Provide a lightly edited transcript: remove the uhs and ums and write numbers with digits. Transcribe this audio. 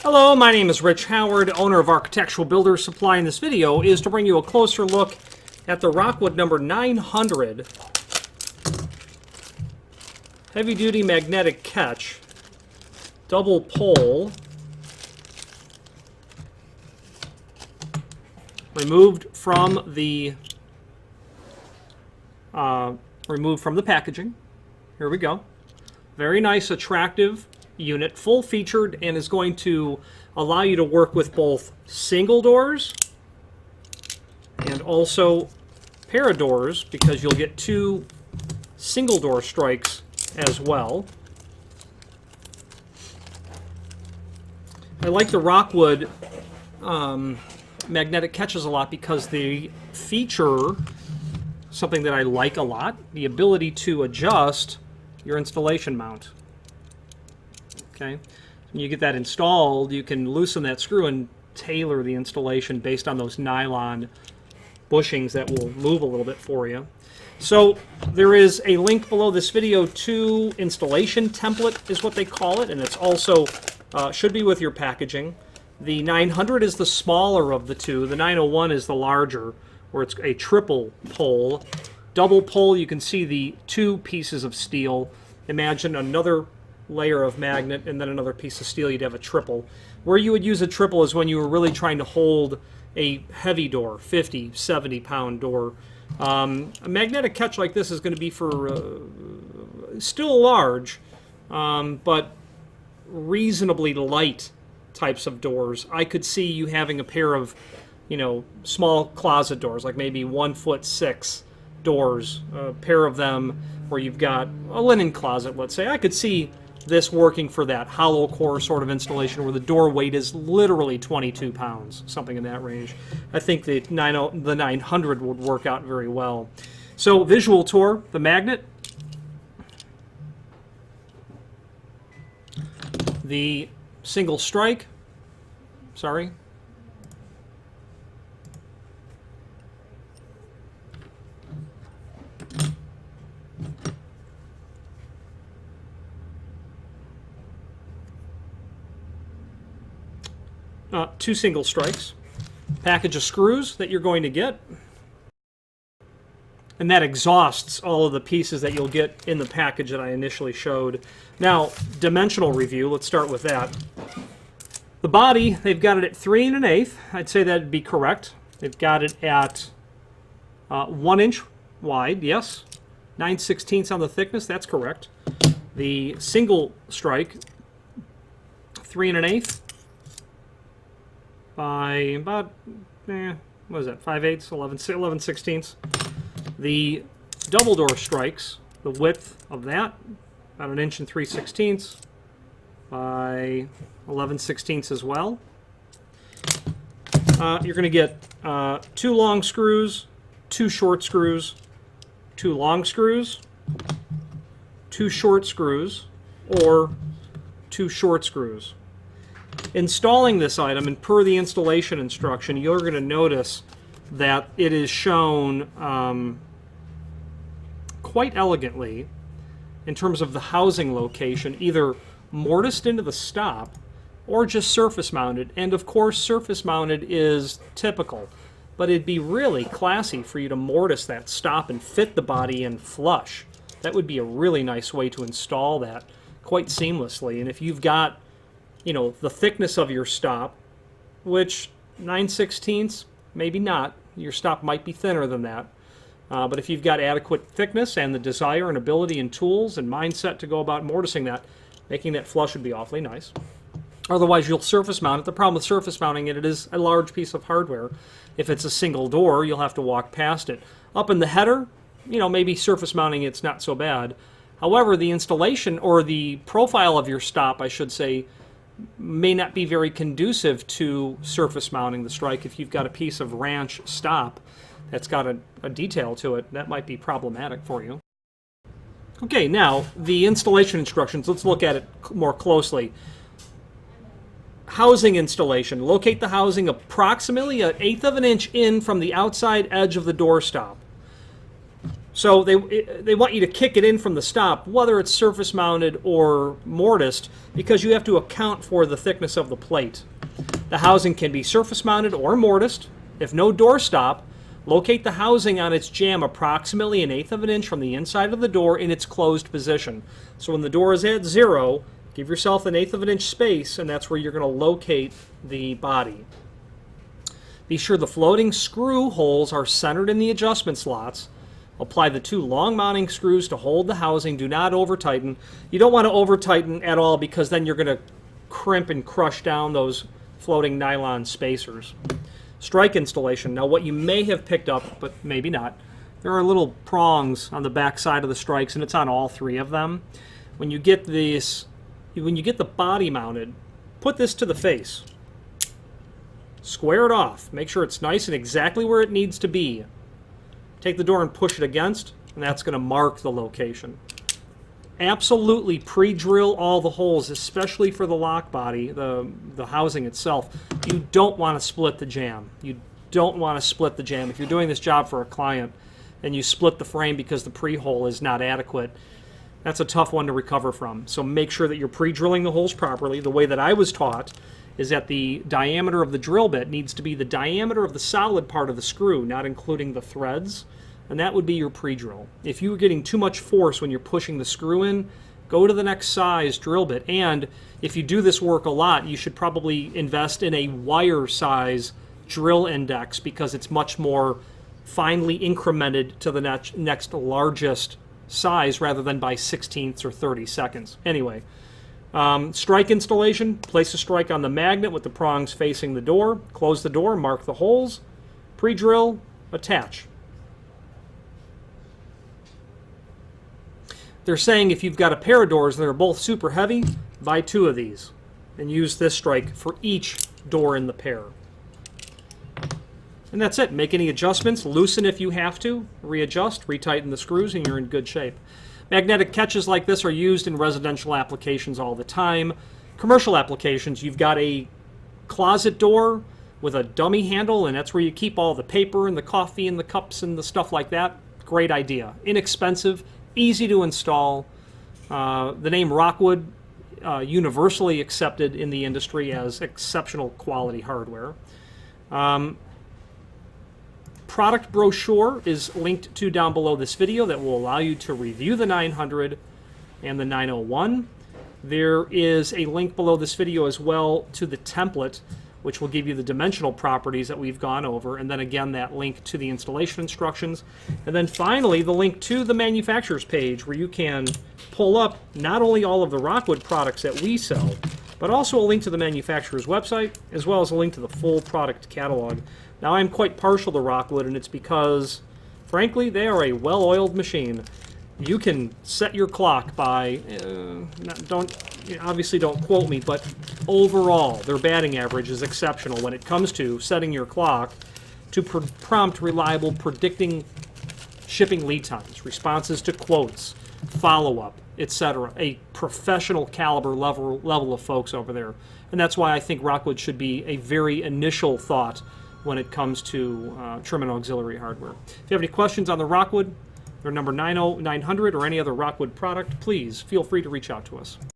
Hello, my name is Rich Howard, owner of Architectural Builders Supply. In this video is to bring you a closer look at the Rockwood number 900 heavy-duty magnetic catch, double pole, removed from the packaging. Here we go. Very nice, attractive unit, full featured, and is going to allow you to work with both single doors and also pair of doors, because you'll get two single door strikes as well. I like the Rockwood magnetic catches a lot because they feature something that I like a lot, the ability to adjust your installation mount. Okay, when you get that installed, you can loosen that screw and tailor the installation based on those nylon bushings that will move a little bit for you. So there is a link below this video to installation template is what they call it, and it's also should be with your packaging. The 900 is the smaller of the two. The 901 is the larger, where it's a triple pole. Double pole, you can see the two pieces of steel. Imagine another layer of magnet and then another piece of steel. You'd have a triple. Where you would use a triple is when you were really trying to hold a heavy door, 50, 70 pound door. A magnetic catch like this is going to be for still large, but reasonably light types of doors. I could see you having a pair of, small closet doors, like maybe 1'6" doors, a pair of them where you've got a linen closet, let's say. I could see this working for that hollow core sort of installation where the door weight is literally 22 pounds, something in that range. I think the 900 would work out very well. So visual tour, the magnet, the single strike, sorry, two single strikes, package of screws that you're going to get, and that exhausts all of the pieces that you'll get in the package that I initially showed. Now, dimensional review, let's start with that. The body, they've got it at 3 1/8. I'd say that'd be correct. They've got it at 1 inch wide, yes. 9/16 on the thickness, that's correct. The single strike, 3 1/8 by about, what is that, 5/8, 11/16. The double door strikes, the width of that, about 1 inch and 3/16 by 11/16 as well. You're going to get 2 long screws, 2 short screws, 2 long screws, 2 short screws, or 2 short screws. Installing this item, and per the installation instruction, you're going to notice that it is shown quite elegantly in terms of the housing location, either mortised into the stop or just surface mounted. And of course, surface mounted is typical, but it'd be really classy for you to mortise that stop and fit the body in flush. That would be a really nice way to install that quite seamlessly. And if you've got, the thickness of your stop, which 9/16, maybe not, your stop might be thinner than that. But if you've got adequate thickness and the desire and ability and tools and mindset to go about mortising that, making that flush would be awfully nice. Otherwise, you'll surface mount it. The problem with surface mounting it is a large piece of hardware. If it's a single door, you'll have to walk past it. Up in the header, maybe surface mounting it's not so bad. However, the installation, or the profile of your stop, I should say, may not be very conducive to surface mounting the strike. If you've got a piece of ranch stop that's got a detail to it, that might be problematic for you. Okay, now the installation instructions, let's look at it more closely. Housing installation. Locate the housing approximately 1/8 of an inch in from the outside edge of the doorstop. So they want you to kick it in from the stop, whether it's surface mounted or mortised, because you have to account for the thickness of the plate. The housing can be surface mounted or mortised. If no doorstop, locate the housing on its jamb approximately 1/8 of an inch from the inside of the door in its closed position. So when the door is at 0, give yourself 1/8 of an inch space, and that's where you're going to locate the body. Be sure the floating screw holes are centered in the adjustment slots. Apply the 2 long mounting screws to hold the housing. Do not over-tighten. You don't want to over-tighten at all, because then you're going to crimp and crush down those floating nylon spacers. Strike installation. Now, what you may have picked up, but maybe not, there are little prongs on the back side of the strikes, and it's on all 3 of them. When you get the body mounted, put this to the face. Square it off. Make sure it's nice and exactly where it needs to be. Take the door and push it against, and that's going to mark the location. Absolutely pre-drill all the holes, especially for the lock body, the housing itself. You don't want to split the jamb. You don't want to split the jamb. If you're doing this job for a client and you split the frame because the pre-hole is not adequate, that's a tough one to recover from. So make sure that you're pre-drilling the holes properly. The way that I was taught is that the diameter of the drill bit needs to be the diameter of the solid part of the screw, not including the threads, and that would be your pre-drill. If you're getting too much force when you're pushing the screw in, go to the next size drill bit. And if you do this work a lot, you should probably invest in a wire size drill index, because it's much more finely incremented to the next largest size rather than by 16ths or 30 seconds. Anyway, strike installation. Place a strike on the magnet with the prongs facing the door. Close the door, mark the holes, pre-drill, attach. They're saying if you've got a pair of doors and they're both super heavy, buy 2 of these and use this strike for each door in the pair. And that's it. Make any adjustments, loosen if you have to, readjust, retighten the screws, and you're in good shape. Magnetic catches like this are used in residential applications all the time. Commercial applications, you've got a closet door with a dummy handle, and that's where you keep all the paper and the coffee and the cups and the stuff like that. Great idea. Inexpensive, easy to install. The name Rockwood, universally accepted in the industry as exceptional quality hardware. Product brochure is linked to down below this video that will allow you to review the 900 and the 901. There is a link below this video as well to the template, which will give you the dimensional properties that we've gone over, and then again that link to the installation instructions, and then finally the link to the manufacturer's page, where you can pull up not only all of the Rockwood products that we sell, but also a link to the manufacturer's website, as well as a link to the full product catalog. Now, I'm quite partial to Rockwood, and it's because, frankly, they are a well-oiled machine. You can set your clock by, obviously don't quote me, but overall, their batting average is exceptional when it comes to setting your clock to prompt, reliable, predicting shipping lead times, responses to quotes, follow-up, etc. A professional caliber level of folks over there. And that's why I think Rockwood should be a very initial thought when it comes to trim and auxiliary hardware. If you have any questions on the Rockwood, their number 900, or any other Rockwood product, please feel free to reach out to us.